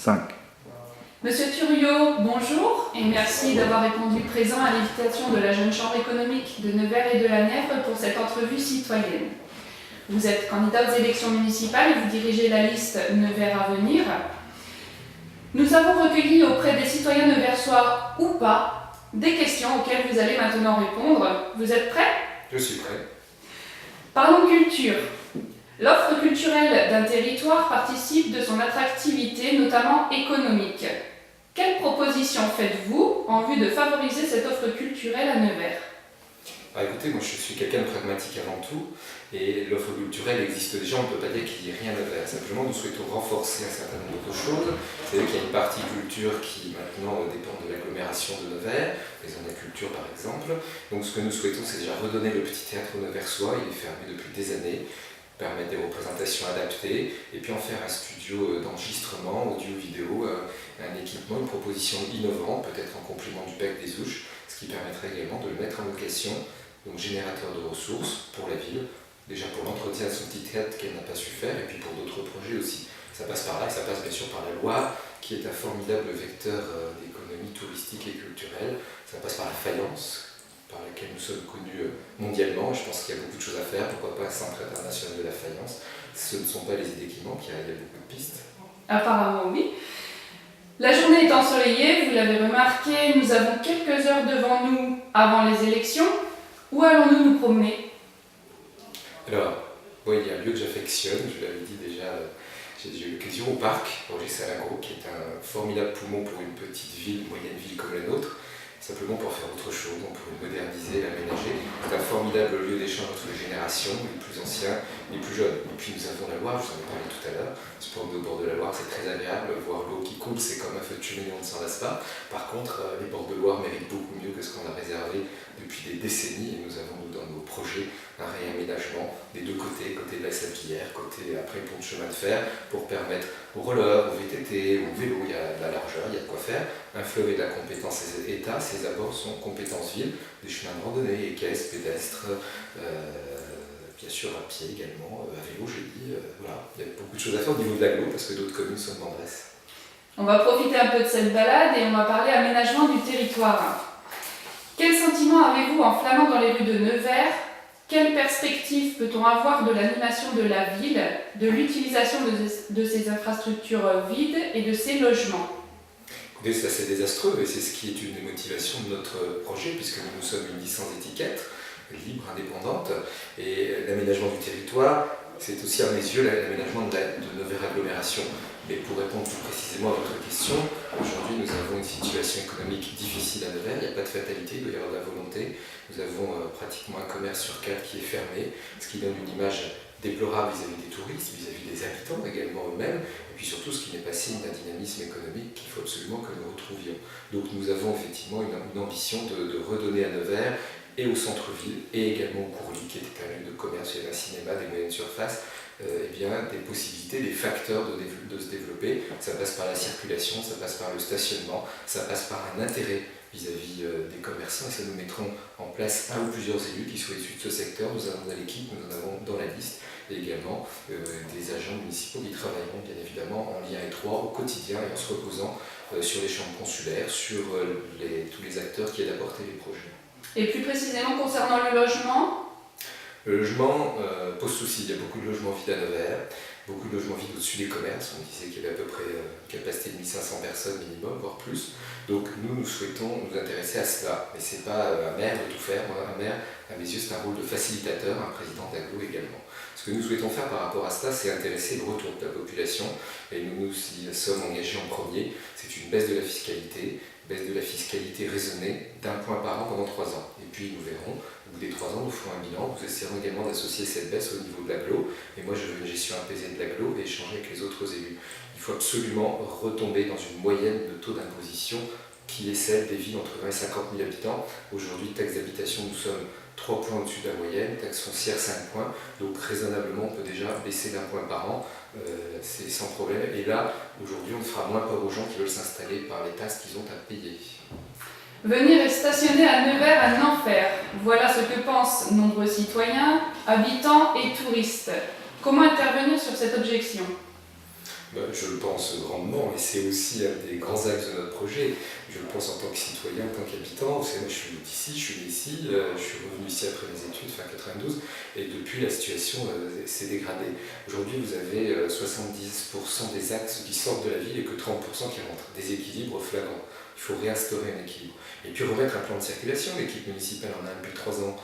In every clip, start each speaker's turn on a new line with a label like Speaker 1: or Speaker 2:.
Speaker 1: 5.
Speaker 2: Monsieur Thuriot, bonjour et merci d'avoir répondu présent à l'invitation de la Jeune Chambre économique de Nevers et de la Nièvre pour cette entrevue citoyenne. Vous êtes candidat aux élections municipales et vous dirigez la liste Nevers à venir. Nous avons recueilli auprès des citoyens neversois ou pas des questions auxquelles vous allez maintenant répondre. Vous êtes prêts ?
Speaker 3: Je suis prêt.
Speaker 2: Parlons culture. L'offre culturelle d'un territoire participe de son attractivité, notamment économique. Quelles propositions faites-vous en vue de favoriser cette offre culturelle à Nevers ?
Speaker 3: Écoutez, moi je suis quelqu'un de pragmatique avant tout, et l'offre culturelle existe déjà, on ne peut pas dire qu'il n'y ait rien à Nevers. Simplement, nous souhaitons renforcer un certain nombre de choses. C'est vrai qu'il y a une partie culture qui maintenant dépend de l'agglomération de Nevers, les zones à culture par exemple. Donc ce que nous souhaitons, c'est déjà redonner le petit théâtre neversois, il est fermé depuis des années, permettre des représentations adaptées, et puis en faire un studio d'enregistrement, audio-vidéo, un équipement, une proposition innovante, peut-être en complément du Bec des Ouches, ce qui permettrait également de le mettre en location, donc générateur de ressources pour la ville, déjà pour l'entretien de son petit théâtre qu'elle n'a pas su faire, et puis pour d'autres projets aussi. Ça passe par là, et ça passe bien sûr par la Loire, qui est un formidable vecteur d'économie touristique et culturelle. Ça passe par la faïence, par laquelle nous sommes connus mondialement. Je pense qu'il y a beaucoup de choses à faire, pourquoi pas un centre international de la faïence. Ce ne sont pas les idées qui manquent, il y a beaucoup de pistes.
Speaker 2: Apparemment oui. La journée est ensoleillée, vous l'avez remarqué, nous avons quelques heures devant nous avant les élections. Où allons-nous nous promener ?
Speaker 3: Alors, moi, il y a un lieu que j'affectionne, je l'avais dit déjà, j'ai eu l'occasion au parc, Roger-Salingro, qui est un formidable poumon pour une petite ville, moyenne ville comme la nôtre, simplement pour faire autre chose, donc pour le moderniser, l'aménager. C'est un formidable lieu d'échange entre les générations, les plus anciens, les plus jeunes. Et puis nous avons la Loire, je vous en ai parlé tout à l'heure, se promener au bord de la Loire, c'est très agréable, voir l'eau qui coule, c'est comme un feu de cheminée, on ne s'en lasse pas. Par contre, les bords de Loire méritent beaucoup mieux que ce qu'on a réservé depuis des décennies, et nous avons dans nos projets un réaménagement des deux côtés, côté de la Sablière, côté après pont de chemin de fer, pour permettre aux rollers, aux VTT, aux vélos, il y a de la largeur, il y a de quoi faire. Un fleuve est de la compétence État, ses abords sont compétence ville, des chemins de randonnée, équestres, pédestres, bien sûr à pied également, à vélo j'ai dit, voilà. Il y a beaucoup de choses à faire au niveau de l'agglo parce que d'autres communes sont demanderesses.
Speaker 2: On va profiter un peu de cette balade et on va parler aménagement du territoire. Quel sentiment avez-vous en flânant dans les rues de Nevers ? Quelle perspective peut-on avoir de l'animation de la ville, de l'utilisation de ses infrastructures vides et de ses logements ?
Speaker 3: Écoutez, c'est assez désastreux et c'est ce qui est une des motivations de notre projet puisque nous sommes une licence étiquette, libre, indépendante, et l'aménagement du territoire, c'est aussi à mes yeux l'aménagement de Nevers agglomération. Mais pour répondre plus précisément à votre question, aujourd'hui nous avons une situation économique difficile à Nevers, il n'y a pas de fatalité, il doit y avoir de la volonté. Nous avons pratiquement un commerce sur 4 qui est fermé, ce qui donne une image déplorable vis-à-vis des touristes, vis-à-vis des habitants également eux-mêmes, et puis surtout ce qui n'est pas signe d'un dynamisme économique qu'il faut absolument que nous retrouvions. Donc nous avons effectivement une ambition de redonner à Nevers et au centre-ville, et également au Courlis, qui était un lieu de commerce, il y avait un cinéma, des moyennes surfaces, des possibilités, des facteurs de se développer. Ça passe par la circulation, ça passe par le stationnement, ça passe par un intérêt vis-à-vis des commerçants, et ça nous mettrons en place un ou plusieurs élus qui soient issus de ce secteur. Nous avons dans l'équipe, nous en avons dans la liste, et également des agents municipaux qui travailleront bien évidemment en lien étroit au quotidien et en se reposant sur les chambres consulaires, sur tous les acteurs qui aident à porter les projets.
Speaker 2: Et plus précisément concernant le logement ?
Speaker 3: Le logement pose souci, il y a beaucoup de logements vides à Nevers, beaucoup de logements vides au-dessus des commerces, on disait qu'il y avait à peu près une capacité de 1500 personnes minimum, voire plus. Donc nous souhaitons nous intéresser à cela, mais ce n'est pas un maire de tout faire. Moi, un maire, à mes yeux, c'est un rôle de facilitateur, un président d'agglo également. Ce que nous souhaitons faire par rapport à cela, c'est intéresser le retour de la population, et nous y sommes engagés en premier. C'est une baisse de la fiscalité raisonnée d'un point par an pendant 3 ans. Et puis nous verrons, au bout des 3 ans, nous ferons un bilan, nous essaierons également d'associer cette baisse au niveau de l'agglo, et moi je veux une gestion apaisée de l'agglo et échanger avec les autres élus. Il faut absolument retomber dans une moyenne de taux d'imposition qui est celle des villes entre 20 et 50 000 habitants. Aujourd'hui, taxe d'habitation, nous sommes 3 points au-dessus de la moyenne, taxe foncière 5 points, donc raisonnablement on peut déjà baisser d'1 point par an, c'est sans problème. Et là, aujourd'hui, on fera moins peur aux gens qui veulent s'installer par les taxes qu'ils ont à payer.
Speaker 2: Venir et stationner à Nevers un enfer. Voilà ce que pensent nombreux citoyens, habitants et touristes. Comment intervenir sur cette objection ?
Speaker 3: Je le pense grandement, et c'est aussi un des grands axes de notre projet. Je le pense en tant que citoyen, en tant qu'habitant. Vous savez, moi je suis d'ici, je suis né ici, je suis revenu ici après mes études, fin 92, et depuis la situation s'est dégradée. Aujourd'hui, vous avez 70% des axes qui sortent de la ville et que 30% qui rentrent. Déséquilibre flagrant. Il faut réinstaurer un équilibre. Et puis remettre un plan de circulation. L'équipe municipale en a depuis 3 ans.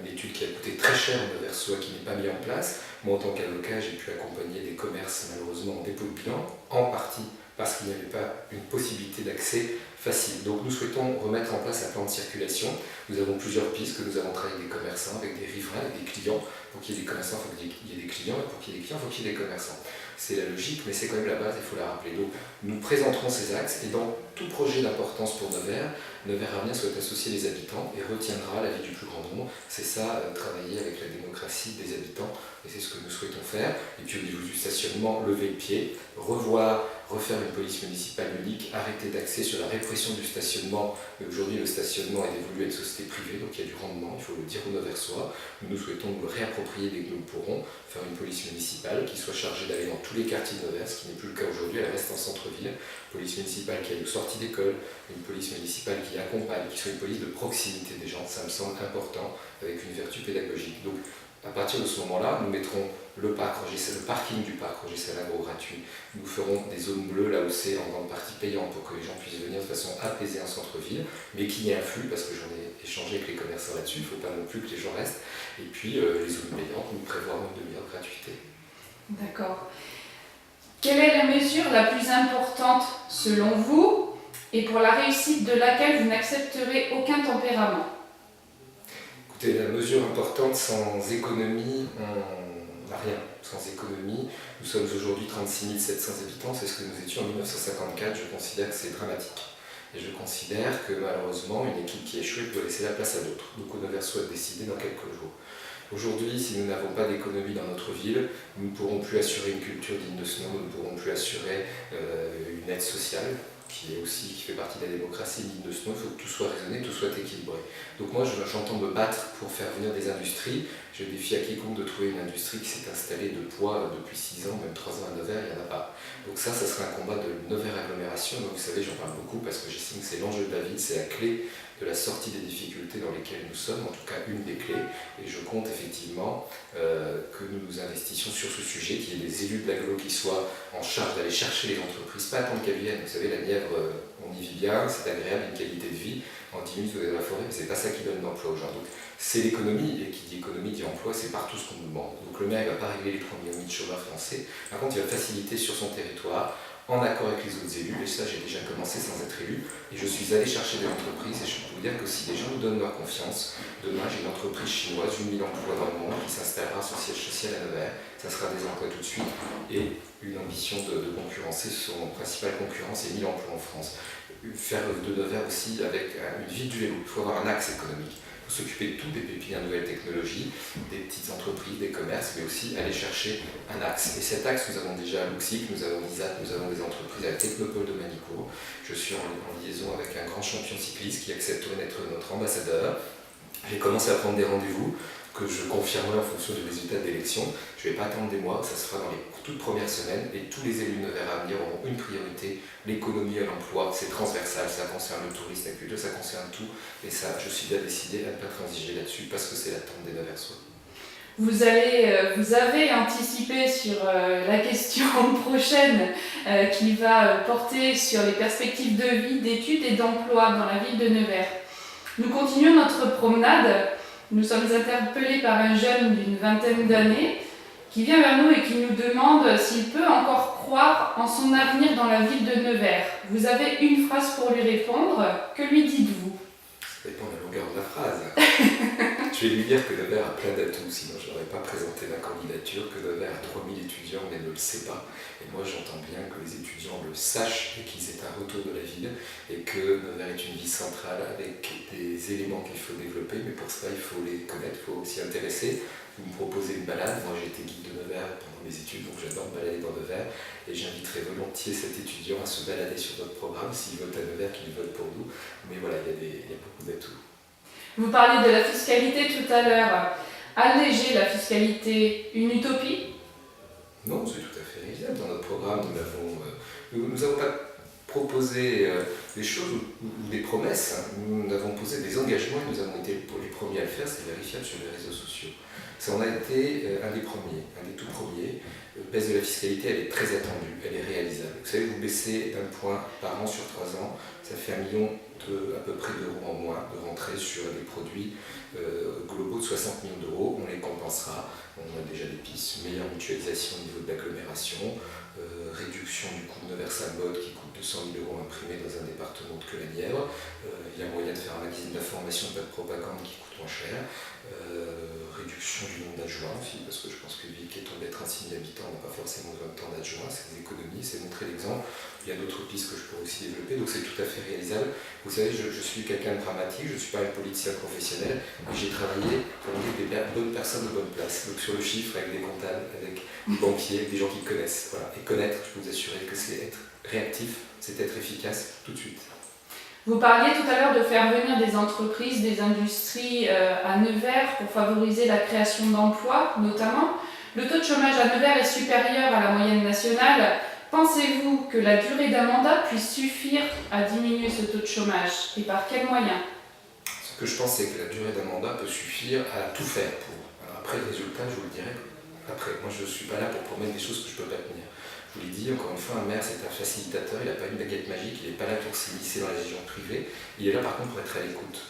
Speaker 3: Une étude qui a coûté très cher en Anversois, qui n'est pas mise en place. Moi, en tant qu'avocat, j'ai pu accompagner des commerces, malheureusement, en dépôt de bilan, en partie parce qu'il n'y avait pas une possibilité d'accès facile. Donc nous souhaitons remettre en place un plan de circulation. Nous avons plusieurs pistes que nous avons travaillé avec des commerçants, avec des riverains, avec des clients. Pour qu'il y ait des commerçants, il faut qu'il y ait des clients, et pour qu'il y ait des clients, il faut qu'il y ait des commerçants. C'est la logique, mais c'est quand même la base, il faut la rappeler. Donc nous présenterons ces axes, et dans tout projet d'importance pour Nevers, Nevers Avenir souhaite associer les habitants et retiendra l'avis du plus grand nombre. C'est ça, travailler avec la démocratie des habitants, et c'est ce que nous souhaitons faire. Et puis au niveau du stationnement, lever le pied, refaire une police municipale unique, arrêter d'axer sur la répression du stationnement. Aujourd'hui, le stationnement est dévolu à une société privée, donc il y a du rendement, il faut le dire aux Neversois. Nous souhaitons nous le réapproprier dès que nous le pourrons, faire une police municipale qui soit chargée d'aller dans tous les quartiers de Nevers, ce qui n'est plus le cas aujourd'hui, elle reste en centre-ville. Police municipale qui a une sortie d'école, une police municipale qui accompagne, qui soit une police de proximité des gens, ça me semble important, avec une vertu pédagogique. Donc, à partir de ce moment-là, nous mettrons le parking du parc Roger Salagro gratuit. Nous ferons des zones bleues là où c'est en grande partie payant pour que les gens puissent venir de façon apaisée en centre-ville, mais qu'il y ait un flux, parce que j'en ai échangé avec les commerçants là-dessus, il ne faut pas non plus que les gens restent. Et puis les zones payantes, nous prévoirons une demi-heure de gratuité.
Speaker 2: D'accord. Quelle est la mesure la plus importante selon vous et pour la réussite de laquelle vous n'accepterez aucun tempérament?
Speaker 3: Écoutez, la mesure importante, sans économie, on n'a rien. Sans économie, nous sommes aujourd'hui 36 700 habitants, c'est ce que nous étions en 1954, je considère que c'est dramatique. Et je considère que malheureusement, une équipe qui échoue doit laisser la place à d'autres. Donc on devrait soit décider dans quelques jours. Aujourd'hui, si nous n'avons pas d'économie dans notre ville, nous ne pourrons plus assurer une culture digne de ce nom, nous ne pourrons plus assurer une aide sociale qui fait partie de la démocratie digne de ce nom. Il faut que tout soit raisonné, tout soit équilibré. Donc moi, j'entends me battre pour faire venir des industries. Je défie à quiconque de trouver une industrie qui s'est installée de poids depuis 6 ans, même 3 ans à Nevers, il n'y en a pas. Donc ça sera un combat de Nevers agglomération. Donc vous savez, j'en parle beaucoup parce que j'estime que c'est l'enjeu de la ville, c'est la clé de la sortie des difficultés dans lesquelles nous sommes, en tout cas une des clés, et je compte effectivement que nous nous investissions sur ce sujet, qu'il y ait des élus de l'agglo qui soient en charge d'aller chercher les entreprises, pas tant qu'elles viennent, vous savez, la Nièvre, on y vit bien, c'est agréable, une qualité de vie, en 10 minutes vous êtes dans la forêt, mais c'est pas ça qui donne l'emploi aux gens. Donc c'est l'économie, et qui dit économie dit emploi, c'est partout ce qu'on nous demande. Donc le maire ne va pas régler les 3 millions de chômeurs français, par contre il va faciliter sur son territoire, en accord avec les autres élus, et ça j'ai déjà commencé sans être élu, et je suis allé chercher des entreprises, et je peux vous dire que si les gens nous donnent leur confiance, demain j'ai une entreprise chinoise, 8 000 emplois dans le monde, qui s'installera son siège social à Nevers, ça sera des emplois tout de suite, et une ambition de concurrencer, son principal concurrent c'est 1000 emplois en France. Faire de Nevers aussi avec une vie du vélo, il faut avoir un axe économique. Il faut s'occuper de tout, des pépinières nouvelles technologies, des petites entreprises, des commerces, mais aussi aller chercher un axe. Et cet axe, nous avons déjà à Luxic, nous avons l'ISAT, nous avons des entreprises à la Technopole de Manicourt. Je suis en liaison avec un grand champion cycliste qui accepterait d'être notre ambassadeur. J'ai commencé à prendre des rendez-vous que je confirmerai en fonction du résultat de l'élection. Je ne vais pas attendre des mois, ça se fera dans les toutes premières semaines et tous les élus de Nevers à venir auront une priorité, l'économie et l'emploi, c'est transversal, ça concerne le tourisme, la culture, ça concerne tout et ça, je suis bien décidé à ne pas transiger là-dessus parce que c'est l'attente des Neversois.
Speaker 2: Vous avez anticipé sur la question prochaine qui va porter sur les perspectives de vie, d'études et d'emploi dans la ville de Nevers. Nous continuons notre promenade. Nous sommes interpellés par un jeune d'une vingtaine d'années qui vient vers nous et qui nous demande s'il peut encore croire en son avenir dans la ville de Nevers. Vous avez une phrase pour lui répondre. Que lui dites-vous?
Speaker 3: Ça dépend de la longueur de la phrase. Je vais lui dire que Nevers a plein d'atouts, sinon je n'aurais pas présenté ma candidature, que Nevers a 3000 étudiants mais ne le sait pas. Et moi j'entends bien que les étudiants le sachent et qu'ils aient un retour de la ville et que Nevers est une ville centrale avec des éléments qu'il faut développer, mais pour cela il faut les connaître, il faut s'y intéresser. Vous me proposez une balade, moi j'ai été guide de Nevers pendant mes études, donc j'adore me balader dans Nevers et j'inviterai volontiers cet étudiant à se balader sur notre programme, s'il vote à Nevers, qu'il vote pour nous, mais voilà, il y a beaucoup d'atouts.
Speaker 2: Vous parliez de la fiscalité tout à l'heure. Alléger la fiscalité, une utopie?
Speaker 3: Non, c'est tout à fait réalisable. Dans notre programme, nous n'avons pas proposé des choses ou des promesses. Nous avons posé des engagements et nous avons été les premiers à le faire, c'est vérifiable sur les réseaux sociaux. Ça en a été un des premiers, un des tout premiers. Baisse de la fiscalité, elle est très attendue, elle est réalisable. Vous savez, vous baissez d'un point par an sur 3 ans, ça fait 1 million à peu près d'euros en moins de rentrée sur des produits globaux de 60 millions d'euros. On les compensera, on a déjà des pistes, meilleure mutualisation au niveau de l'agglomération, réduction du coût de Nevers Symbol qui coûte 200 000 euros imprimés dans un département de Queue-la-Nièvre. Il y a moyen de faire un magazine d'information, pas de propagande qui coûte moins cher. Réduction du nombre d'adjoints aussi, parce que je pense que ville qui est tombée être un signe d'habitant n'a pas forcément besoin de tant d'adjoints, c'est des économies, c'est montrer l'exemple. Il y a d'autres pistes que je pourrais aussi développer, donc c'est tout à fait réalisable. Vous savez, je suis quelqu'un de pragmatique, je ne suis pas un politicien professionnel, mais j'ai travaillé pour des bonnes personnes de bonne place, donc sur le chiffre, avec des comptables, avec des banquiers, avec des gens qui connaissent. Voilà. Et connaître, je peux vous assurer que c'est être réactif, c'est être efficace tout de suite.
Speaker 2: Vous parliez tout à l'heure de faire venir des entreprises, des industries à Nevers pour favoriser la création d'emplois, notamment. Le taux de chômage à Nevers est supérieur à la moyenne nationale. Pensez-vous que la durée d'un mandat puisse suffire à diminuer ce taux de chômage et par quels moyens?
Speaker 3: Ce que je pense, c'est que la durée d'un mandat peut suffire à tout faire pour. Alors après, le résultat, je vous le dirai après. Moi, je ne suis pas là pour promettre des choses que je ne peux pas tenir. Je vous l'ai dit, encore une fois, un maire, c'est un facilitateur, il n'a pas une baguette magique, il n'est pas là pour s'immiscer dans les régions privées, il est là par contre pour être à l'écoute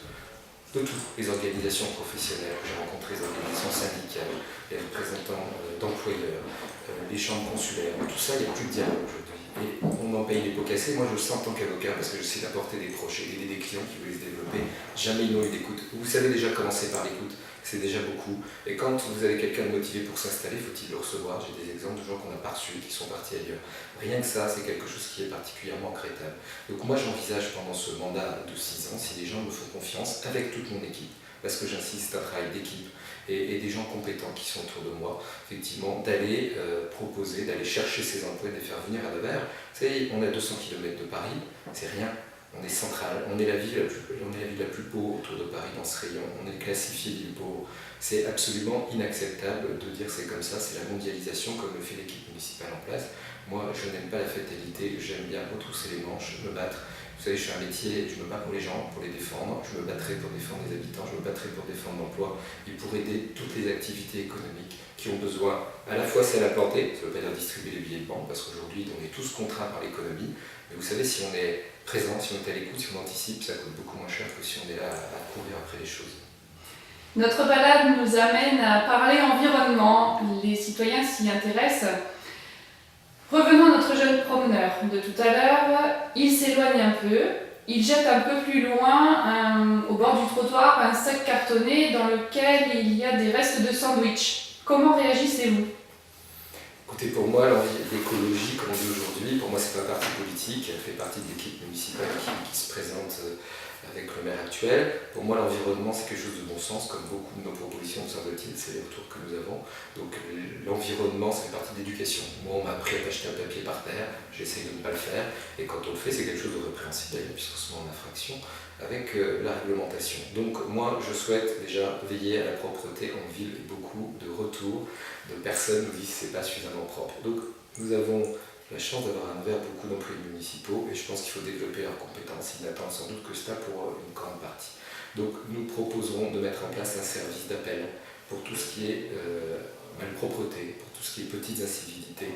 Speaker 3: de toutes les organisations professionnelles. J'ai rencontré les organisations syndicales, les représentants d'employeurs, les chambres consulaires, tout ça, il n'y a plus de dialogue aujourd'hui. Et on en paye les pots cassés. Moi, je le sens en tant qu'avocat parce que j'essaie d'apporter des projets, d'aider des clients qui veulent se développer. Jamais ils n'ont eu d'écoute. Vous savez déjà commencer par l'écoute. C'est déjà beaucoup. Et quand vous avez quelqu'un de motivé pour s'installer, faut-il le recevoir? J'ai des exemples de gens qu'on n'a pas reçus, qui sont partis ailleurs. Rien que ça, c'est quelque chose qui est particulièrement regrettable. Donc moi, j'envisage pendant ce mandat de 6 ans, si les gens me font confiance, avec toute mon équipe, parce que j'insiste, c'est un travail d'équipe, et des gens compétents qui sont autour de moi, effectivement, d'aller proposer, d'aller chercher ces emplois, de les faire venir à Nevers. Vous savez, on est à 200 km de Paris, c'est rien. On est central, on est la ville la plus pauvre autour de Paris dans ce rayon, on est classifié ville pauvre. C'est absolument inacceptable de dire c'est comme ça, c'est la mondialisation comme le fait l'équipe municipale en place. Moi, je n'aime pas la fatalité, j'aime bien retrousser les manches, me battre. Vous savez, je suis un métier, je me bats pour les gens, pour les défendre, je me battrai pour défendre les habitants, je me battrai pour défendre l'emploi et pour aider toutes les activités économiques qui ont besoin à la fois celles à planter, ça ne veut pas dire distribuer les billets de banque, parce qu'aujourd'hui on est tous contraints par l'économie, mais vous savez, si on est présent, si on est à l'écoute, si on anticipe, ça coûte beaucoup moins cher que si on est là à courir après les choses.
Speaker 2: Notre balade nous amène à parler environnement. Les citoyens s'y intéressent. Revenons à notre jeune promeneur de tout à l'heure. Il s'éloigne un peu. Il jette un peu plus loin, au bord du trottoir, un sac cartonné dans lequel il y a des restes de sandwich. Comment réagissez-vous?
Speaker 3: Écoutez, pour moi, l'écologie, comme on dit aujourd'hui, pour moi, c'est pas un parti politique, elle fait partie de l'équipe municipale qui se présente avec le maire actuel. Pour moi, l'environnement, c'est quelque chose de bon sens, comme beaucoup de nos propositions, me semble-t-il, c'est les retours que nous avons. Donc, l'environnement, c'est une partie d'éducation. Moi, on m'a appris à acheter un papier par terre, j'essaye de ne pas le faire, et quand on le fait, c'est quelque chose de répréhensible, puisqu'on se met en infraction avec la réglementation. Donc, moi, je souhaite déjà veiller à la propreté en ville et beaucoup de retours de personnes nous disent que ce n'est pas suffisamment propre. Donc, nous avons la chance d'avoir à Nevers beaucoup d'employés municipaux et je pense qu'il faut développer leurs compétences. Ils n'attendent sans doute que cela pour une grande partie. Donc nous proposerons de mettre en place un service d'appel pour tout ce qui est malpropreté, pour tout ce qui est petites incivilités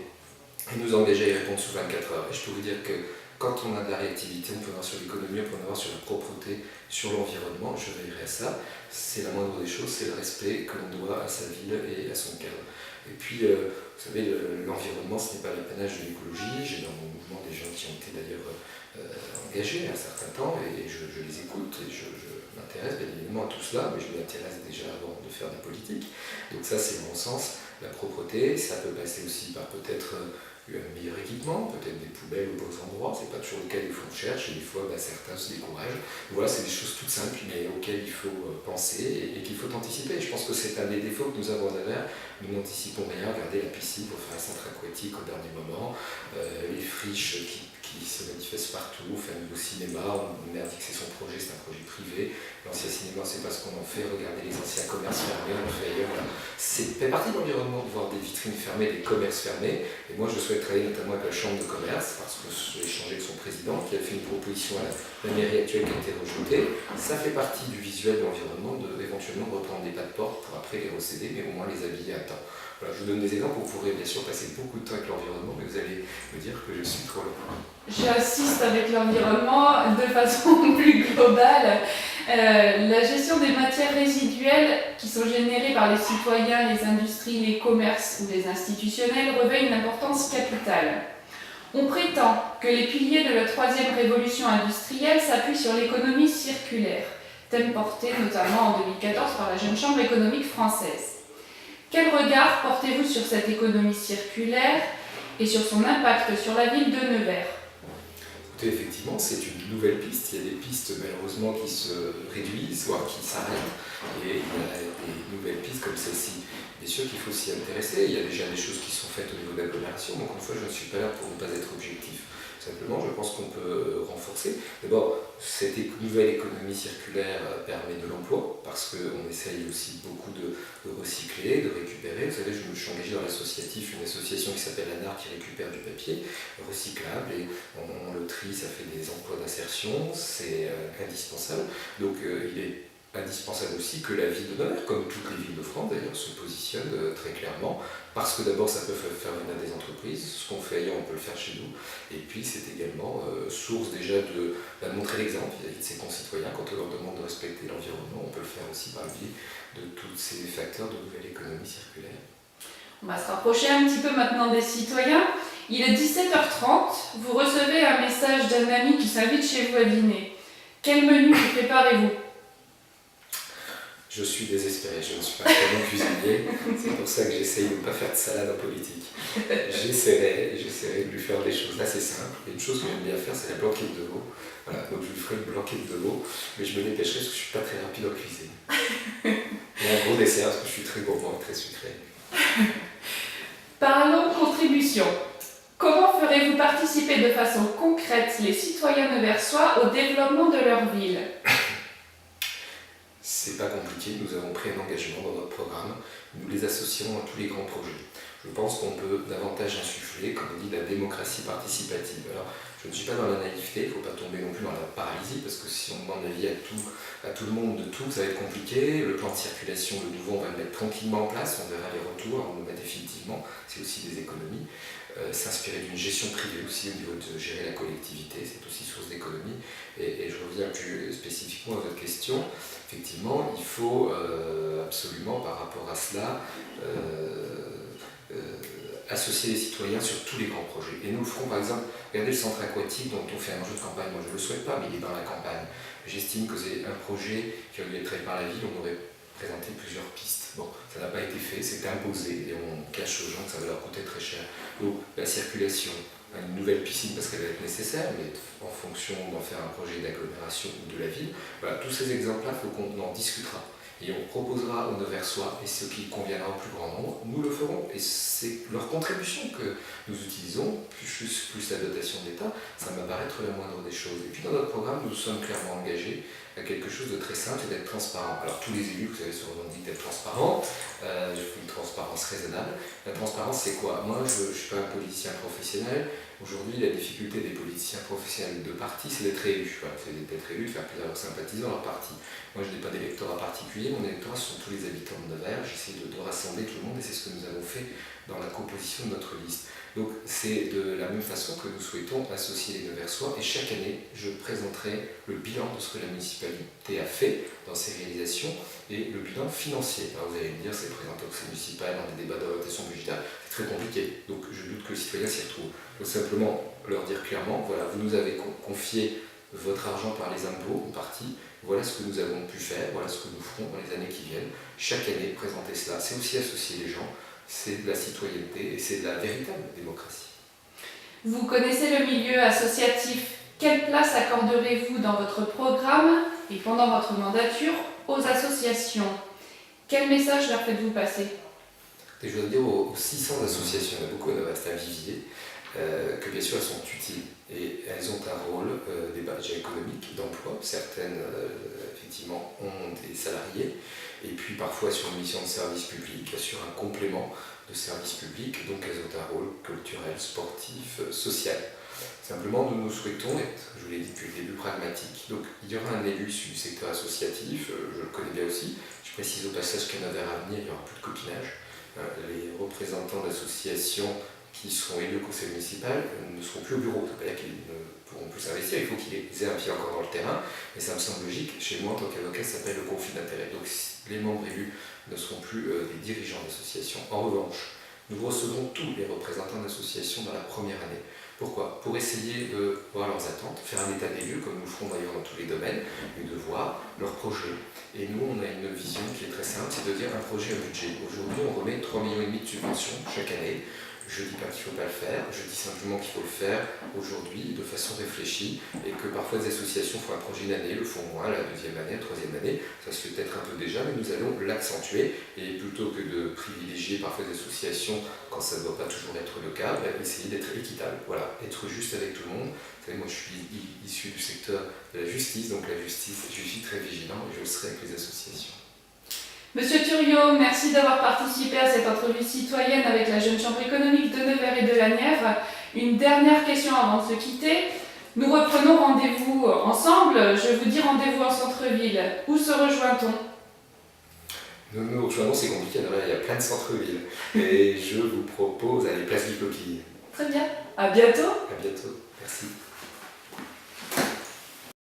Speaker 3: et nous engager à y répondre sous 24 heures. Et je peux vous dire que quand on a de la réactivité, on peut en avoir sur l'économie, on peut en avoir sur la propreté, sur l'environnement, je veillerai à ça. C'est la moindre des choses, c'est le respect que l'on doit à sa ville et à son cadre. Et puis, vous savez, l'environnement, ce n'est pas l'apanage de l'écologie. J'ai dans mon mouvement des gens qui ont été d'ailleurs engagés à un certain temps et je les écoute et je m'intéresse bien évidemment à tout cela, mais je m'intéresse déjà avant de faire de la politique. Donc ça, c'est mon sens. La propreté, ça peut passer aussi par peut-être un meilleur équipement, peut-être des poubelles aux bons endroits, c'est pas toujours le cas, des fois on cherche et des fois certains se découragent. Voilà, c'est des choses toutes simples mais auxquelles il faut penser et qu'il faut anticiper. Je pense que c'est un des défauts que nous avons à Nevers. Nous n'anticipons rien, regardez la piscine pour faire un centre aquatique au dernier moment, les friches qui se manifeste partout, enfin, au cinéma, on a dit que c'est son projet, c'est un projet privé. L'ancien cinéma, c'est pas ce qu'on en fait, regardez les anciens commerces fermés, on en fait ailleurs. Voilà. C'est fait partie de l'environnement de voir des vitrines fermées, des commerces fermés. Et moi, je souhaite travailler notamment avec la Chambre de commerce, parce que j'ai échangé avec son président, qui a fait une proposition à la mairie actuelle qui a été rejetée. Ça fait partie du visuel de l'environnement, éventuellement reprendre des pas de porte pour après les recéder, mais au moins les habiller à temps. Voilà, je vous donne des exemples, vous pourrez bien sûr passer beaucoup de temps avec l'environnement, mais vous allez me dire que je suis trop loin.
Speaker 2: J'insiste avec l'environnement de façon plus globale. La gestion des matières résiduelles qui sont générées par les citoyens, les industries, les commerces ou les institutionnels revêt une importance capitale. On prétend que les piliers de la troisième révolution industrielle s'appuient sur l'économie circulaire, thème porté notamment en 2014 par la Jeune Chambre économique française. Quel regard portez-vous sur cette économie circulaire et sur son impact sur la ville de Nevers ?
Speaker 3: Écoutez, effectivement, c'est une nouvelle piste. Il y a des pistes malheureusement qui se réduisent, voire qui s'arrêtent. Et il y a des nouvelles pistes comme celle-ci. Bien sûr qu'il faut s'y intéresser. Il y a déjà des choses qui sont faites au niveau de l'agglomération. Donc, une fois, je ne suis pas là pour ne pas être objectif. Simplement, je pense qu'on peut renforcer. D'abord, cette nouvelle économie circulaire permet de l'emploi, parce qu'on essaye aussi beaucoup de recycler, de récupérer. Vous savez, je me suis engagé dans l'associatif, une association qui s'appelle ANAR, qui récupère du papier recyclable, et on le trie, ça fait des emplois d'insertion, c'est indispensable. Donc, il est indispensable aussi que la ville de Nevers, comme toutes les villes de France d'ailleurs, se positionne très clairement, parce que d'abord ça peut faire venir des entreprises, ce qu'on fait ailleurs on peut le faire chez nous, et puis c'est également source déjà de montrer l'exemple vis-à-vis de ses concitoyens. Quand on leur demande de respecter l'environnement, on peut le faire aussi par le biais de tous ces facteurs de nouvelle économie circulaire.
Speaker 2: On va se rapprocher un petit peu maintenant des citoyens. Il est 17h30, vous recevez un message d'un ami qui s'invite chez vous à dîner. Quel menu préparez-vous ?
Speaker 3: Je suis désespéré, je ne suis pas très bon cuisinier, c'est pour ça que j'essaye de ne pas faire de salade en politique. J'essaierai de lui faire des choses assez simples. Et une chose que j'aime bien faire, c'est la blanquette de veau. Voilà, donc je lui ferai une blanquette de veau, mais je me dépêcherai parce que je ne suis pas très rapide en cuisine. Et un gros dessert parce que je suis très gourmand et très sucré.
Speaker 2: Parlons contribution. Comment ferez-vous participer de façon concrète les citoyens neversois au développement de leur ville ?
Speaker 3: C'est pas compliqué, nous avons pris un engagement dans notre programme, nous les associons à tous les grands projets. Je pense qu'on peut davantage insuffler, comme on dit, la démocratie participative. Alors, je ne suis pas dans la naïveté, il ne faut pas tomber non plus dans la paralysie, parce que si on demande l'avis à tout le monde de tout, ça va être compliqué. Le plan de circulation, le nouveau, on va le mettre tranquillement en place, on verra les retours, on le met définitivement, c'est aussi des économies. S'inspirer d'une gestion privée aussi au niveau de gérer la collectivité, c'est aussi source d'économie. Et je reviens plus spécifiquement à votre question. Effectivement, il faut absolument, par rapport à cela, associer les citoyens sur tous les grands projets. Et nous le ferons, par exemple, regardez le centre aquatique dont on fait un enjeu de campagne. Moi, je ne le souhaite pas, mais il est dans la campagne. J'estime que c'est un projet qui aurait dû être créé par la ville, on aurait présenté plusieurs pistes. Bon, ça n'a pas été fait, c'était imposé, et on cache aux gens que ça va leur coûter très cher. Donc, la circulation, une nouvelle piscine parce qu'elle va être nécessaire, mais en fonction d'en faire un projet d'agglomération ou de la ville. Voilà, tous ces exemples-là, il faut qu'on en discutera. Et on proposera aux Neversois, et ce qui conviendra au plus grand nombre, nous le ferons. Et c'est leur contribution que nous utilisons, plus la dotation d'État, ça me paraît être la moindre des choses. Et puis dans notre programme, nous sommes clairement engagés à quelque chose de très simple, c'est d'être transparent. Alors tous les élus, vous savez, se revendiquent d'être transparents, je fais une transparence raisonnable. La transparence, c'est quoi ? Moi, je ne suis pas un politicien professionnel. Aujourd'hui, la difficulté des politiciens professionnels de parti, c'est d'être élu. Voilà, c'est d'être élu, de faire plaisir à leurs sympathisants, leur parti. Moi, je n'ai pas d'électorat particulier, mon électorat, ce sont tous les habitants de Nevers. J'essaie de rassembler tout le monde et c'est ce que nous avons fait dans la composition de notre liste. Donc, c'est de la même façon que nous souhaitons associer les Neversois et chaque année, je présenterai le bilan de ce que la municipalité a fait dans ses réalisations et le bilan financier. Alors, vous allez me dire, c'est présenté au conseil municipal dans des débats d'orientation budgétaire, c'est très compliqué. Donc, je doute que les citoyens s'y retrouvent. Il faut simplement leur dire clairement, voilà, vous nous avez confié votre argent par les impôts, une partie, voilà ce que nous avons pu faire, voilà ce que nous ferons dans les années qui viennent. Chaque année, présenter cela, c'est aussi associer les gens, c'est de la citoyenneté et c'est de la véritable démocratie.
Speaker 2: Vous connaissez le milieu associatif. Quelle place accorderez-vous dans votre programme et pendant votre mandature aux associations ? Quel message leur faites-vous passer ?
Speaker 3: Et je dois dire aux 600 associations, il y en a beaucoup, c'est un vivier. que bien sûr elles sont utiles et elles ont un rôle des budgets économiques, d'emploi. Certaines effectivement ont des salariés et puis parfois sur une mission de service public, sur un complément de service public, donc elles ont un rôle culturel, sportif, social. Simplement, nous souhaitons être, je vous l'ai dit depuis le début, pragmatiques. Donc il y aura un élu issu du secteur associatif, je le connais bien aussi. Je précise au passage qu'un avenir à venir, il n'y aura plus de copinage. Les représentants d'associations qui seront élus au conseil municipal ne seront plus au bureau. Ça veut dire qu'ils ne pourront plus s'investir, il faut qu'ils aient un pied encore dans le terrain. Et ça me semble logique. Chez moi, en tant qu'avocat, ça s'appelle le conflit d'intérêts. Donc les membres élus ne seront plus des dirigeants d'associations. En revanche, nous recevrons tous les représentants d'associations dans la première année. Pourquoi? Pour essayer de voir leurs attentes, faire un état des lieux, comme nous le ferons d'ailleurs dans tous les domaines, et de voir leurs projets. Et nous, on a une vision qui est très simple, c'est de dire un projet, un budget. Aujourd'hui, on remet 3,5 millions de subventions chaque année. Je ne dis pas qu'il ne faut pas le faire, je dis simplement qu'il faut le faire aujourd'hui de façon réfléchie et que parfois des associations font un projet une année, le font moins, la deuxième année, la troisième année, ça se fait peut-être un peu déjà, mais nous allons l'accentuer et plutôt que de privilégier parfois des associations quand ça ne doit pas toujours être le cas, essayer d'être équitable, voilà, être juste avec tout le monde. Vous savez, moi je suis issu du secteur de la justice, donc la justice, je suis très vigilant et je le serai avec les associations.
Speaker 2: Monsieur Thuriot, merci d'avoir participé à cette entrevue citoyenne avec la Jeune Chambre économique de Nevers et de la Nièvre. Une dernière question avant de se quitter. Nous reprenons rendez-vous ensemble. Je vous dis rendez-vous en centre-ville. Où se rejoint-on?
Speaker 3: Nous rejoignons, c'est compliqué, il y a plein de centres-villes. Et je vous propose aller place du Coquille.
Speaker 2: Très bien. À bientôt.
Speaker 3: À bientôt. Merci.